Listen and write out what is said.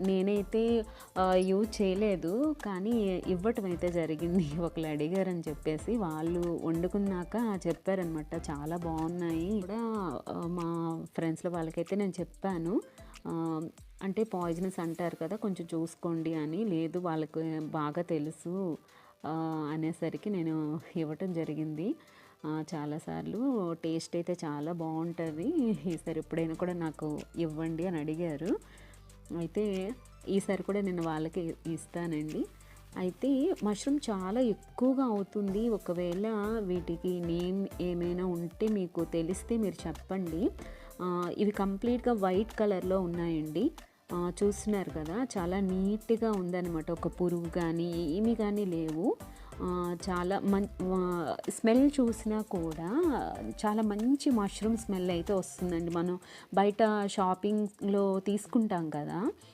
నేనైతే యూజ్ చేయలేదు. కానీ ఇవ్వటం అయితే జరిగింది. ఒకళ్ళు అడిగారని చెప్పేసి వాళ్ళు వండుకున్నాక చెప్పారనమాట. చాలా బావున్నాయి కూడా మా ఫ్రెండ్స్‌లో వాళ్ళకైతే నేను చెప్పాను. ఆహ్, అంటే పాయిజనస్ అంటారు కదా! కొంచెం చూసుకోండి అని. లేదు వాళ్ళకి బాగా తెలుసు అనేసరికి నేను ఇవ్వటం జరిగింది. చాలా సార్లు టేస్ట్ అయితే చాలా బావుంటది. ఈసారి ఎప్పుడైనా కూడా నాకు ఇవ్వండి అని అడిగారు. అయితే ఈసారి కూడా నేను వాళ్ళకి ఇస్తానండి. అయితే మష్రూమ్ చాలా ఎక్కువగా అవుతుంది. ఒకవేళ వీటికి నేమ్ ఏమైనా ఉంటే మీకు తెలిస్తే మీరు చెప్పండి. ఇవి కంప్లీట్‌గా వైట్ కలర్‌లో ఉన్నాయండి. చూస్తున్నారు కదా! చాలా నీట్‌గా ఉందనమాట. ఒక పురుగు గానీ, ఏమి గానీ లేవు. చాలా స్మెల్ చూసినా కూడా చాలా మంచి మష్రూమ్ స్మెల్ అయితే వస్తుందండి. మనం బయట షాపింగ్‌లో తీసుకుంటాం కదా!